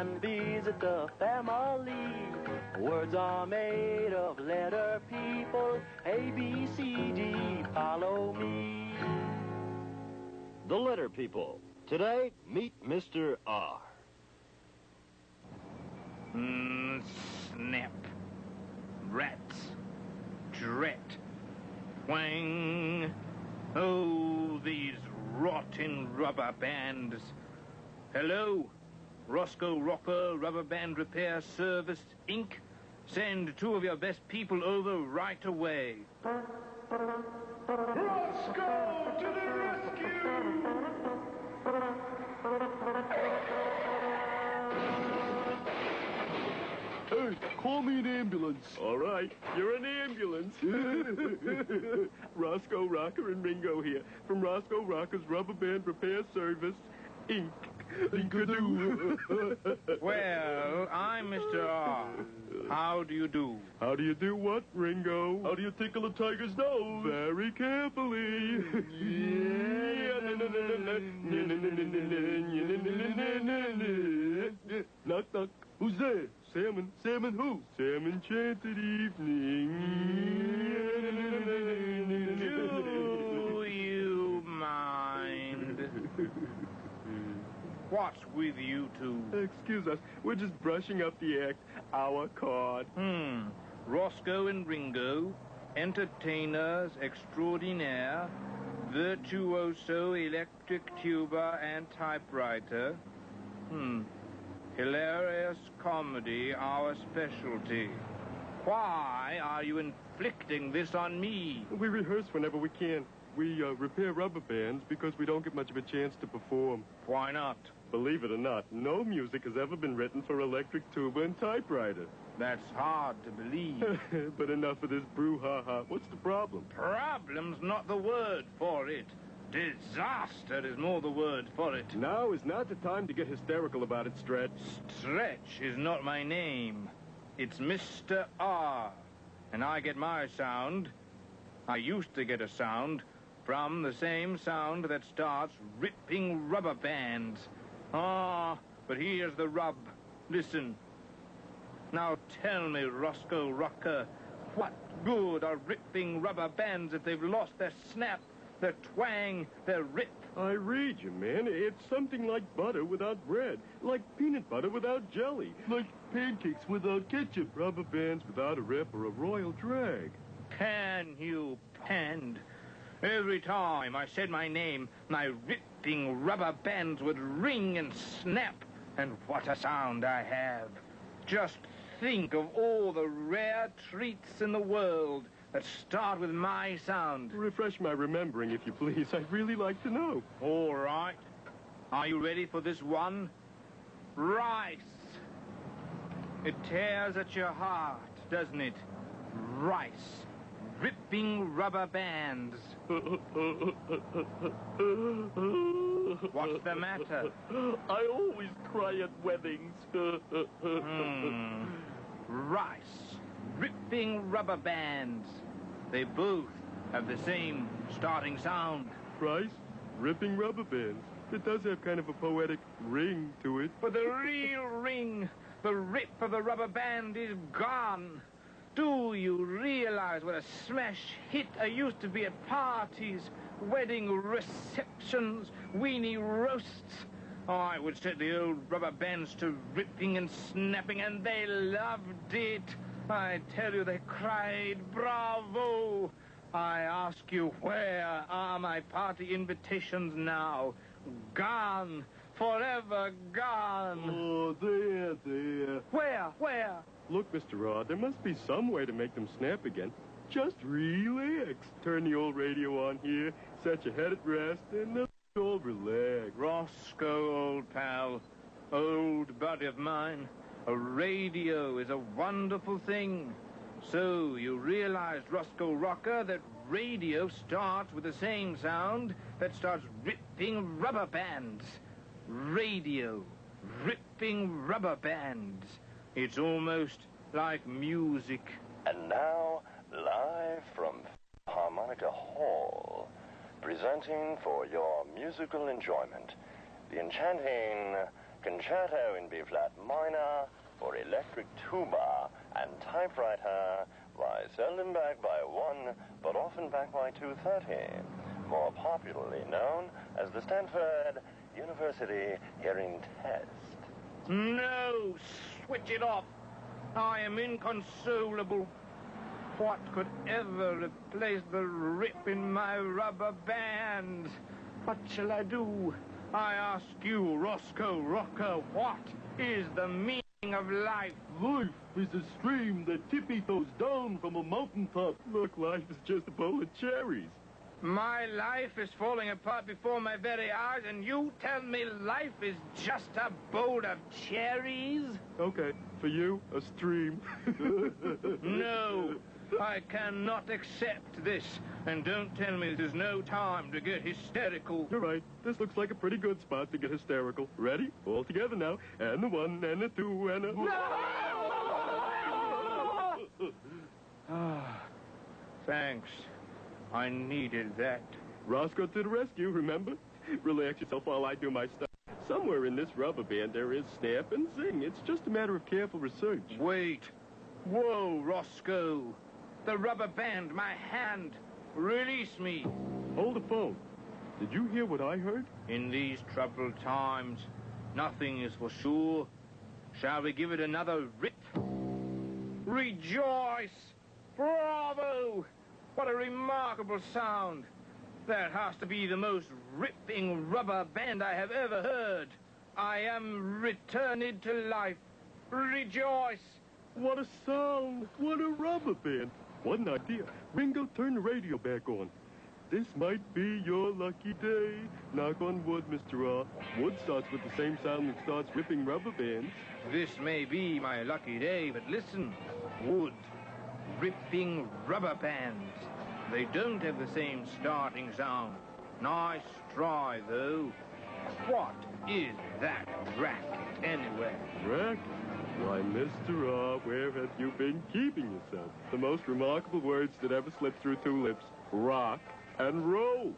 and visit the family. Words are made of letter people. A, B, C, D, follow me. The letter people. Today, meet Mr. R. Snap. Rats. Drat. Twang. Oh, these rotten rubber bands. Hello? Roscoe Rocker Rubber Band Repair Service, Inc. Send 2 of your best people over right away. Roscoe to the rescue! Hey, call me an ambulance. All right, you're an ambulance. Roscoe Rocker and Ringo here from Roscoe Rocker's Rubber Band Repair Service, Inc. Well, I'm Mr. R. How do you do? How do you do what, Ringo? How do you tickle a tiger's nose? Very carefully. Knock, knock. Who's there? Salmon. Salmon who? Salmon Enchanted Evening. Do you mind? What's with you two? Excuse us. We're just brushing up the act. Our card. Roscoe and Ringo, entertainers extraordinaire, virtuoso electric tuba and typewriter. Hilarious comedy, our specialty. Why are you inflicting this on me? We rehearse whenever we can. We repair rubber bands because we don't get much of a chance to perform. Why not? Believe it or not, no music has ever been written for electric tuba and typewriter. That's hard to believe. But enough of this brouhaha. What's the problem? Problem's not the word for it. Disaster is more the word for it. Now is not the time to get hysterical about it, Stretch. Stretch is not my name. It's Mr. R. And I get my sound. I used to get a sound from the same sound that starts ripping rubber bands. But here's the rub. Listen. Now tell me, Roscoe Rocker, what good are ripping rubber bands if they've lost their snap, their twang, their rip? I read you, man. It's something like butter without bread, like peanut butter without jelly, Like pancakes without ketchup. rubber bands without a rip or a royal drag. Pan, you panned. Every time I said my name, my ripping rubber bands would ring and snap. And what a sound I have. Just think of all the rare treats in the world that start with my sound. Refresh my remembering, if you please. I'd really like to know. All right. Are you ready for this one? Rice. It tears at your heart, doesn't it? Rice. Ripping rubber bands. What's the matter? I always cry at weddings. Rice. Ripping rubber bands. They both have the same starting sound. Rice, ripping rubber bands. It does have kind of a poetic ring to it. But the real ring, the rip of the rubber band is gone. Do you realize what a smash hit I used to be at parties, wedding receptions, weenie roasts? I would set the old rubber bands to ripping and snapping, and they loved it. I tell you, they cried, bravo. I ask you, where are my party invitations now? Gone. Forever gone. Oh, there. Where? Look, Mr. Rod, there must be some way to make them snap again. Just relax. Turn the old radio on here, set your head at rest, and they'll all relax. Roscoe, old pal, old buddy of mine, a radio is a wonderful thing. So you realized, Roscoe Rocker, that radio starts with the same sound that starts ripping rubber bands. Radio, ripping rubber bands. It's almost like music. And now, live from Harmonica Hall, presenting for your musical enjoyment, the enchanting Concerto in B-flat minor for electric tuba and typewriter by seldom backed by 1, but often backed by 230, more popularly known as the Stanford University Hearing Test. No! Switch it off! I am inconsolable. What could ever replace the rip in my rubber bands? What shall I do? I ask you, Roscoe Rocker, what is the meaning of life? Life is a stream that Tippy throws down from a mountaintop. Look, life is just a bowl of cherries. My life is falling apart before my very eyes, and you tell me life is just a bowl of cherries? Okay, for you, a stream. No, I cannot accept this. And don't tell me there's no time to get hysterical. You're right. This looks like a pretty good spot to get hysterical. Ready? All together now. And a 1, and a 2, and a... Thanks. I needed that. Roscoe to the rescue, remember? Relax yourself while I do my stuff. Somewhere in this rubber band there is snap and zing. It's just a matter of careful research. Wait. Whoa, Roscoe. The rubber band, my hand. Release me. Hold the phone. Did you hear what I heard? In these troubled times, nothing is for sure. Shall we give it another rip? Rejoice! Bravo! What a remarkable sound. That has to be the most ripping rubber band I have ever heard. I am returned to life. Rejoice! What a sound! What a rubber band! What an idea. Ringo, turn the radio back on. This might be your lucky day. Knock on wood, Mr. R. Wood starts with the same sound that starts ripping rubber bands. This may be my lucky day, but listen. Wood. Ripping rubber bands. They don't have the same starting sound. Nice try, though. What is that racket, anyway? Racket? Why, Mr. R, where have you been keeping yourself? The most remarkable words that ever slipped through 2 lips. Rock and roll.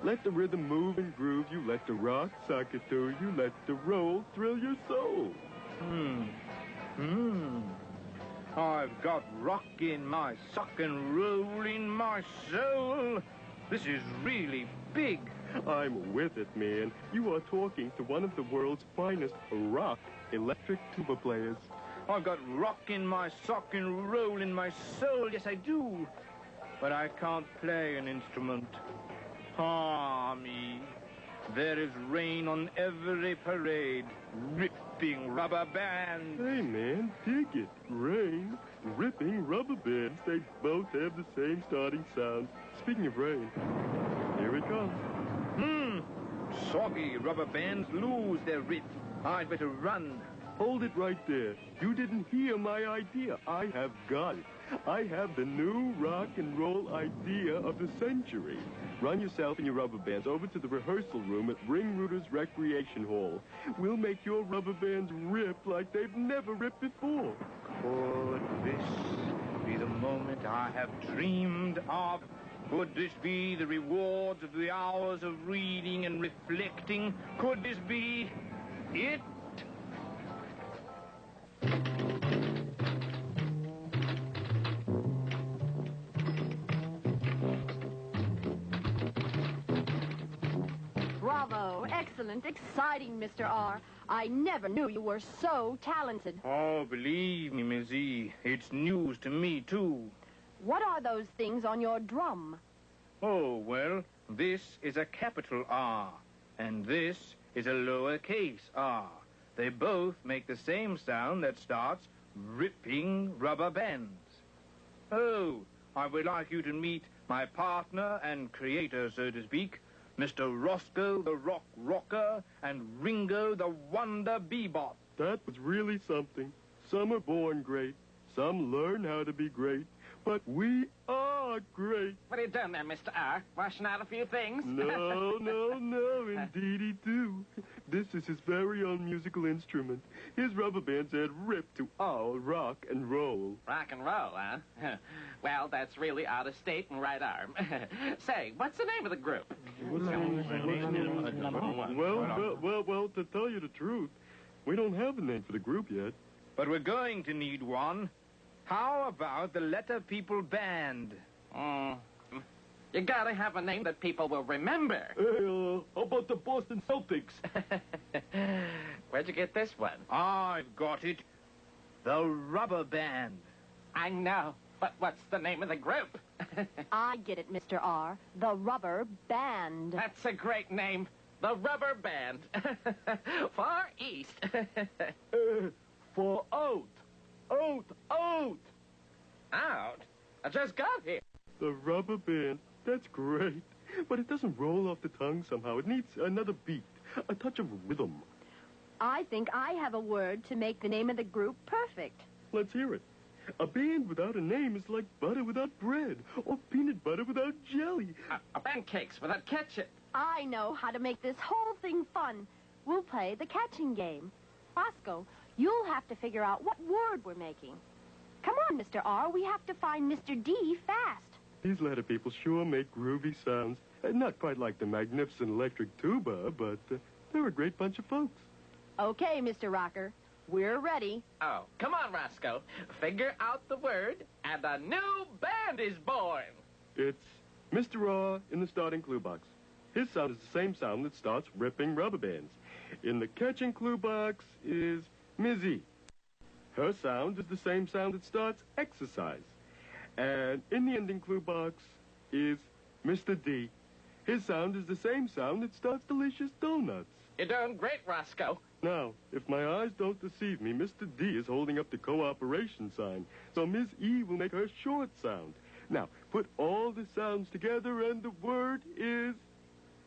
Let the rhythm move and groove you. Let the rock suck it to you. Let the roll thrill your soul. I've got rock in my sock and roll in my soul. This is really big. I'm with it, man. You are talking to one of the world's finest rock electric tuba players. I've got rock in my sock and roll in my soul. Yes, I do. But I can't play an instrument. Ah, me. There is rain on every parade. Ripping rubber bands. Hey, man, dig it. Rain, ripping rubber bands. They both have the same starting sound. Speaking of rain, here it comes. Soggy rubber bands lose their rip. I'd better run. Hold it right there. You didn't hear my idea. I have got it. I have the new rock and roll idea of the century. Run yourself and your rubber bands over to the rehearsal room at Ringruder's Recreation Hall. We'll make your rubber bands rip like they've never ripped before. Could this be the moment I have dreamed of? Could this be the rewards of the hours of reading and reflecting? Could this be it? Bravo. Excellent. Exciting, Mr. R. I never knew you were so talented. Oh, believe me, Miss E, it's news to me, too. What are those things on your drum? Oh, well, this is a capital R, and this is a lowercase r. They both make the same sound that starts ripping rubber bands. Oh, I would like you to meet my partner and creator, so to speak, Mr. Roscoe the Rock Rocker and Ringo the Wonder Bebop. That was really something. Some are born great. Some learn how to be great. But we are great. What are you doing there, Mr. R? Washing out a few things? No, indeedy do. This is his very own musical instrument. His rubber bands add rip to our rock and roll. Rock and roll, huh? Well, that's really out of state and right arm. Say, what's the name of the group? Well, to tell you the truth, We don't have a name for the group yet. But we're going to need one. How about the Letter People Band? You gotta have a name that people will remember. Hey, how about the Boston Celtics? Where'd you get this one? I've got it. The Rubber Band. I know, but what's the name of the group? I get it, Mr. R. The Rubber Band. That's a great name. The Rubber Band. Far East. For out. Out, out. Out? I just got here. The Rubber Band. That's great. But it doesn't roll off the tongue somehow. It needs another beat, a touch of rhythm. I think I have a word to make the name of the group perfect. Let's hear it. A band without a name is like butter without bread, or peanut butter without jelly. Pancakes without ketchup. I know how to make this whole thing fun. We'll play the catching game. Roscoe, you'll have to figure out what word we're making. Come on, Mr. R. We have to find Mr. D fast. These letter people sure make groovy sounds. Not quite like the magnificent electric tuba, but they're a great bunch of folks. Okay, Mr. Rocker. We're ready. Oh, come on, Roscoe. Figure out the word, and a new band is born. It's Mr. R in the starting clue box. His sound is the same sound that starts ripping rubber bands. In the catching clue box is Ms. E. Her sound is the same sound that starts exercise. And in the ending clue box is Mr. D. His sound is the same sound that starts delicious donuts. You're doing great, Roscoe. Now, if my eyes don't deceive me, Mr. D is holding up the cooperation sign, so Ms. E will make her short sound. Now, put all the sounds together, and the word is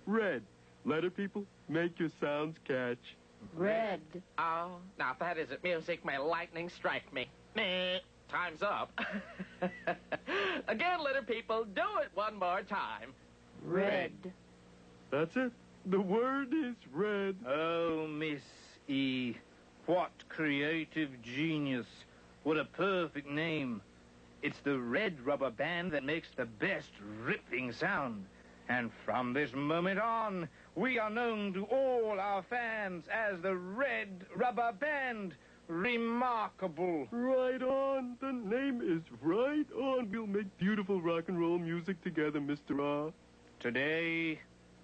red. Letter people, make your sounds catch. Red. Oh, now if that isn't music, may lightning strike me. Meh. Time's up. Again, letter people, do it one more time. Red. That's it. The word is red. Oh, Miss E. What creative genius. What a perfect name. It's the Red Rubber Band that makes the best ripping sound. And from this moment on, we are known to all our fans as the Red Rubber Band. Remarkable. Right on. The name is right on. We'll make beautiful rock and roll music together, Mr. R. Today,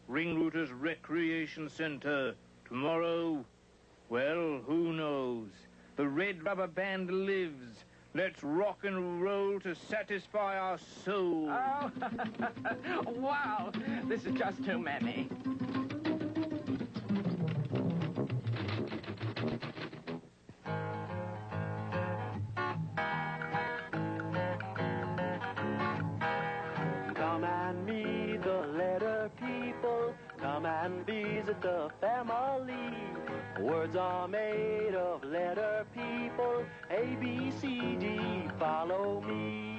Ringrooters Recreation Center. Tomorrow, well, who knows? The Red Rubber Band lives. Let's rock and roll to satisfy our souls. Oh, wow. This is just too many. Come and meet the letter people. Come and visit the family. Words are made of letter people. A, B, C, D, follow me.